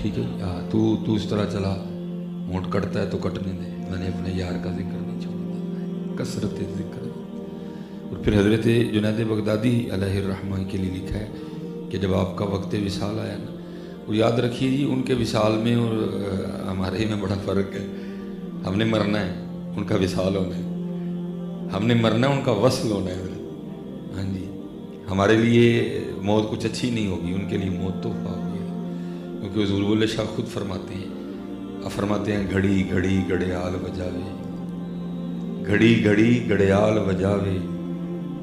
ठीक है हाँ, तू इस तरह चला, ऊँट कटता है तो कटने दे, मैंने अपने यार का जिक्र नहीं छोड़ना, कसरत जिक्र। और फिर हज़रत जुनैद बगदादी अलैहिर्रहमा के लिए लिखा है कि जब आपका वक्त विसाल आया ना, और याद रखिए जी उनके विसाल में और हमारे में बड़ा फ़र्क है। हमने मरना है, उनका विसाल होना है। हमने मरना है, उनका वसल होना है। हाँ जी, हमारे लिए मौत कुछ अच्छी नहीं होगी, उनके लिए मौत तोहफा होगी। क्योंकि हुज़ूर बुल्ले शाह खुद फरमाते हैं घड़ी घड़ी गड़ियाल बजावे, घड़ी घड़ी गड़ियाल बजावे,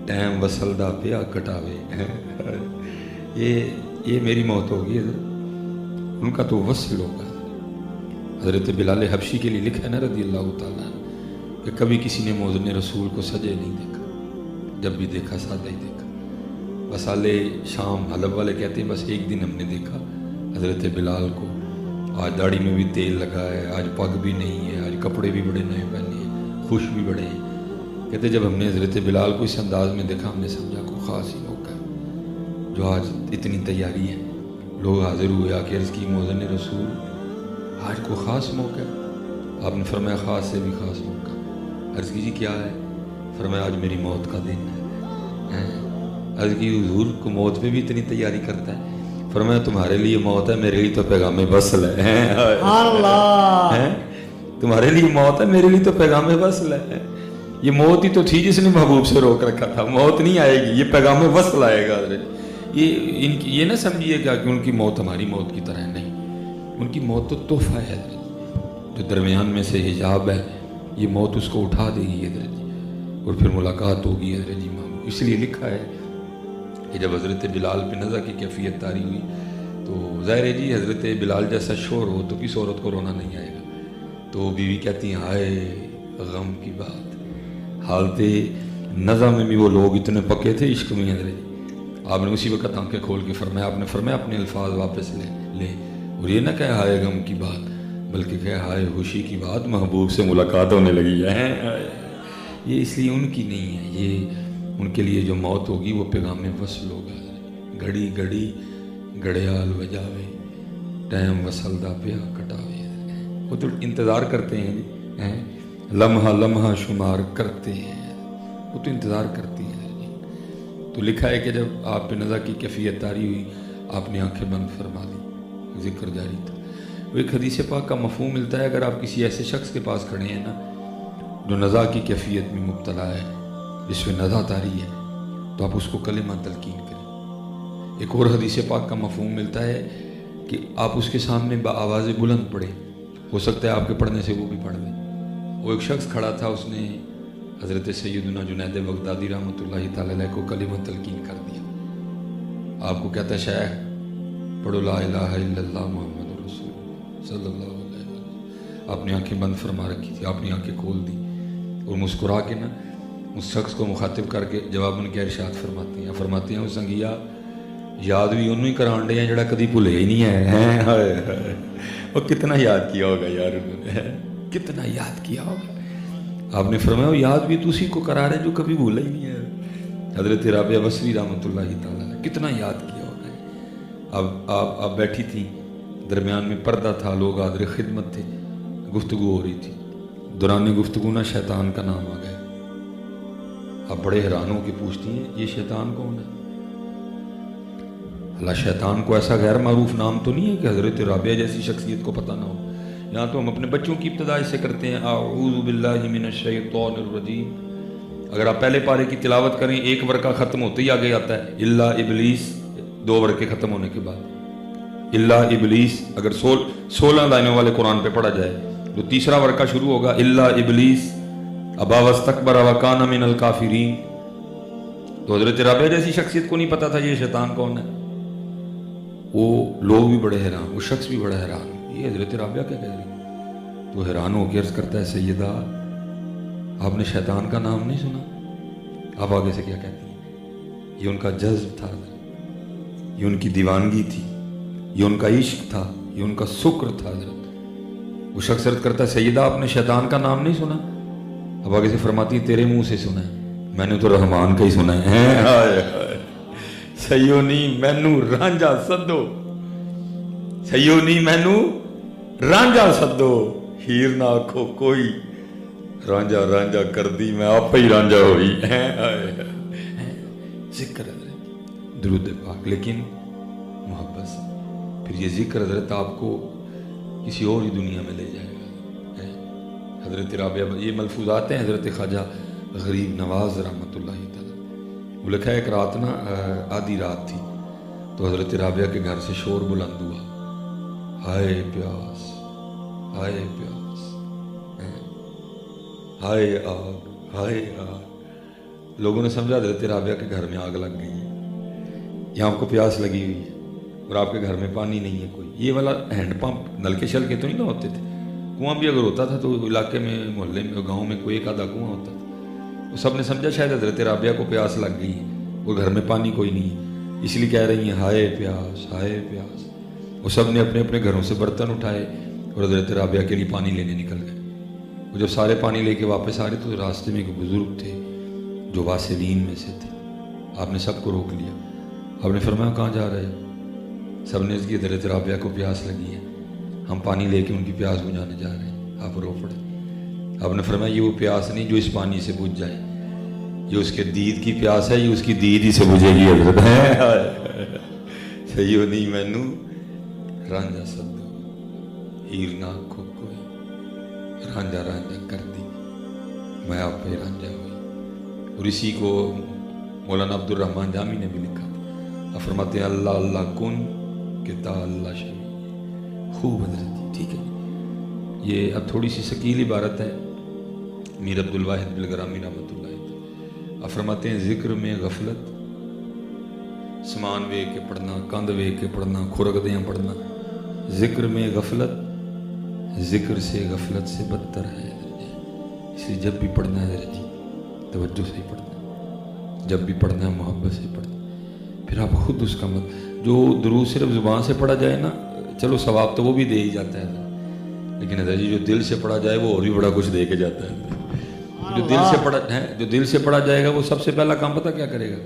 टैम वसल दा पिया कटावे। ये मेरी मौत होगी, उनका तो वसल होगा। हज़रत बिलाल हबशी के लिए लिखा है ना रज़ी अल्लाह ताला कि कभी किसी ने मौज़न रसूल को सजे नहीं देखा, जब भी देखा सादा ही देखा। बस आले शाम हलब वाले कहते हैं बस एक दिन हमने देखा हज़रत बिलाल को, आज दाढ़ी में भी तेल लगा है, आज पग भी नहीं है, आज कपड़े भी बड़े नए पहने हैं, खुश भी बड़े हैं। कहते जब हमने हज़रत बिलाल को इस अंदाज में देखा, हमने समझा को ख़ास ही मौका है, जो आज इतनी तैयारी है, लोग हाजिर हुए आके अर्ज़ की मौज़न रसूल आज को ख़ास मौका है। आपने फरमाया ख़ास से भी ख़ास मौका। अर्ज़ की जी क्या है? फरमाया आज मेरी मौत का दिन है। अर्ज़ की हुज़ूर को मौत पे भी इतनी तैयारी करता है? फरमाया तुम्हारे लिए मौत है, मेरे लिए तो पैगाम वसल है। अल्लाह, तुम्हारे लिए मौत है, मेरे लिए तो पैगाम वसल है। ये मौत ही तो थी जिसने महबूब से रोक रखा था, मौत नहीं आएगी, ये पैगाम वसल आएगा। ये ना समझिए क्या कि उनकी मौत हमारी मौत की तरह नहीं, उनकी मौत तो तोहफा है जो दरमियान में से हिजाब है, ये मौत उसको उठा देगी और फिर मुलाकात होगी जी महबूब। इसलिए लिखा है कि जब हज़रत बिलाल पे नज़ा की कैफियत तारी हुई तो ज़ाहिर है जी हज़रत बिलाल जैसा शोर हो तो किस औरत को रोना नहीं आएगा। तो बीवी कहती हैं हाय गम की बात, हालते नज़ा में भी वो लोग इतने पक्के थे इश्क में। हज़रत आपने उसी वक्त आंखें खोल के फरमाया, आपने फरमाया अपने अल्फाज वापस ले और ये ना कहे हाय गम की बात, बल्कि कहे हाय खुशी की बात, महबूब से मुलाकात होने लगी है। ये इसलिए उनकी नहीं है, ये उनके लिए जो मौत होगी वो पैगाम वसल होगा। घड़ी घड़ी गड़ियाल बजावे, टाइम वसल दा पिया कटावे। वो तो इंतज़ार करते हैं, लम्हा लम्हा शुमार करते हैं, वो तो इंतज़ार करती हैं। तो लिखा है कि जब आप पे नज़ा की कैफियत तारी हुई, आपने आंखें बंद फरमा ली, जिक्र जारी था। वो एक हदीस पाक का मफ़हूम मिलता है, अगर आप किसी ऐसे शख्स के पास खड़े हैं ना जो नज़ा की कैफियत में मुब्तला है, जिसमें नज़ा तारी है, तो आप उसको कलिमा तलकीन करें। एक और हदीस पाक का मफ़हूम मिलता है कि आप उसके सामने आवाज़ बुलंद पढ़े, हो सकता है आपके पढ़ने से वो भी पढ़ दे। वो एक शख्स खड़ा था, उसने हज़रत सैयदना जुनैद बगदादी रहमतुल्लाहि तआला अलैह को कलिमा तलकीन कर दिया। आपको कहता है शेख पढ़ो ला इलाहा इल्लल्लाह मुहम्मदुर रसूलुल्लाह सल्लल्लाहु अलैहि वसल्लम। आपने आंखें बंद फरमा रखी थी, आपने आंखें खोल दी और मुस्कुरा के ना उस शख्स को मुखातिब करके जवाब उनके इरशाद फरमाती हैं उस संगिया याद भी उन्होंने ही करान डे जड़ा कभी भुले ही नहीं है। हाय वो कितना याद किया होगा यार उन्होंने, कितना याद किया होगा। आपने फरमाया वो याद भी तो उसी को करा रहे जो कभी भूला ही नहीं है। हज़रत राबिया बसरी रहमतुल्लाहि तआला कितना याद किया होगा। अब आप बैठी थी, दरमियान में पर्दा था, लोग आदर खिदमत थे, गुफ्तगू हो रही थी। दौरान गुफ्तगू ना शैतान का नाम आ गया। आप बड़े हैरान हो के पूछती हैं ये शैतान कौन है? अल्लाह शैतान को ऐसा गैर मारूफ नाम तो नहीं है कि हज़रत राबिया जैसी शख्सियत को पता ना हो। यहाँ तो हम अपने बच्चों की इब्तिदा इससे करते हैं आऊज़ु बिल्लाहि मिनश शैतानिर रजीम। अगर आप पहले पारे की तिलावत करें, एक वर्का ख़त्म होते ही आगे आता है इल्ला इबलीस, 2 वर्के ख़त्म होने के बाद इल्ला इबलीस। अगर 16 लाइनों वाले कुरान पे पढ़ा जाए तो तीसरा वर्का शुरू होगा इल्ला इबलीस अबा वस्तकबर व कान मिनल काफिरीन। तो हज़रत राबिया जैसी शख्सियत को नहीं पता था ये शैतान कौन है। वो लोग भी बड़े हैरान, वो शख्स भी बड़ा हैरान, ये हज़रत राबिया क्या कह रही। तो हैरान होकर अर्ज़ करता है सैयदा आपने शैतान का नाम नहीं सुना? आप आगे से क्या कहती हैं? ये उनका जज्ब था, ये उनकी दीवानगी थी, ये उनका इश्क था, ये उनका शुक्र था। हज़रत वो शख्स अर्ज़ करता है सैयदा आपने शैतान का नाम नहीं सुना? अब आगे से फरमाती तेरे मुंह से सुना है, मैंने तो रहमान का ही सुना है। सयो नहीं मैनू रांझा सदो। ਸਈਓ ਨਹੀਂ ਮੈਨੂੰ ਰਾਂਝਾ ਸੱਦੋ, ਹੀਰ ਨਾ ਆਖੋ ਕੋਈ, ਰਾਂਝਾ ਰਾਂਝਾ ਕਰਦੀ मैं आप ही रांझा हुई। जिक्र दुरूद पाक, लेकिन मोहब्बत से। फिर ये जिक्र हजरत आपको किसी और ही दुनिया में ले जाएगा। हजरत राबिया, ये मलफूजात हैं हजरत ख्वाजा गरीब नवाज रहमतुल्लाहि तआला। वो लिखा है एक रात ना आधी रात थी तो हजरत राबिया के घर से शोर बुलंद हुआ, हाय प्यास, हाय प्यास, हाय आग, हाय आग। लोगों ने समझा हजरत राबिया के घर में आग लग गई है, यहाँ आपको प्यास लगी हुई है और आपके घर में पानी नहीं है कोई। ये वाला हैंड पंप नलके शल के तो नहीं ना होते थे, कुआं भी अगर होता था तो इलाके में, मोहल्ले में, गांव में कोई एक आधा कुआं होता था। तो सब ने समझा शायद हजरत राबिया को प्यास लग गई है और घर में पानी कोई नहीं है, इसलिए कह रही हैं हाय प्यास, हाय प्यास। वो सब ने अपने अपने घरों से बर्तन उठाए और हजरत राबिया के लिए पानी लेने निकल गए। वो जब सारे पानी लेके वापस आ रहे तो रास्ते में एक बुजुर्ग थे जो वासिलीन में से थे। आपने सबको रोक लिया, आपने फरमाया कहाँ जा रहे हो? सब ने इसकी हजरत राबिया को प्यास लगी है, हम पानी लेके उनकी प्यास बुझाने जा रहे हैं। आप रो पड़े। आपने फरमाया ये वो प्यास नहीं जो इस पानी से बुझ जाए, ये उसके दीद की प्यास है, ये उसकी दीद ही से बुझेगी। हजरत है सही हो नहीं मैनू रांझा सद्दो, हीर ना आखो कोई, रांझा रांझा कर दी मैं आप पे रांझा हुई। और इसी को मौलाना अब्दुल रहमान जामी ने भी लिखा था। फरमाते हैं अल्लाह अल्लाह कुन किता अल्लाह शमी, खूब हजरत। ठीक है, ये अब थोड़ी सी शकील इबारत है मीर अब्दुल वाहिद बिलग्रामी रहमतुल्लाह। फरमाते हैं जिक्र में गफलत, समान वे के पढ़ना, कंध वे के पढ़ना, खुरकदियाँ पढ़ना। जिक्र में गफलत जिक्र से गफलत से बदतर है। इसलिए जब भी पढ़ना है जी तवज्जो से ही पढ़ना है, जब भी पढ़ना है मोहब्बत से पढ़ना। फिर आप खुद उसका मत, जो दुरूद सिर्फ ज़ुबान से पढ़ा जाए ना, चलो सवाब तो वो भी दे ही जाता है, लेकिन हज़रत जी जो दिल से पढ़ा जाए वो और भी बड़ा कुछ दे के जाता है। जो दिल से पढ़ा है, जो दिल से पढ़ा जाएगा वो सबसे पहला काम पता क्या करेगा?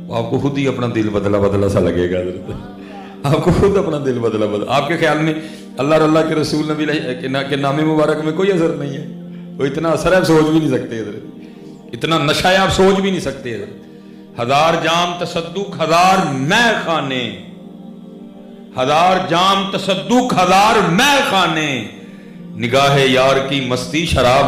वो आपको खुद ही अपना दिल बदला बदला सा लगेगा। आपको खुद अपना दिल बदला बदला, आपके ख्याल में अल्लाह और अल्लाह के रसूल नबी के नामे मुबारक में कोई असर नहीं है। वो इतना असर है आप सोच भी नहीं सकते, इतना नशा है आप सोच भी नहीं सकते। हजार जाम तसद्दुक हजार मैं खाने, हजार जाम तसद्दुक हजार मैं खाने, निगाहे यार की मस्ती शराब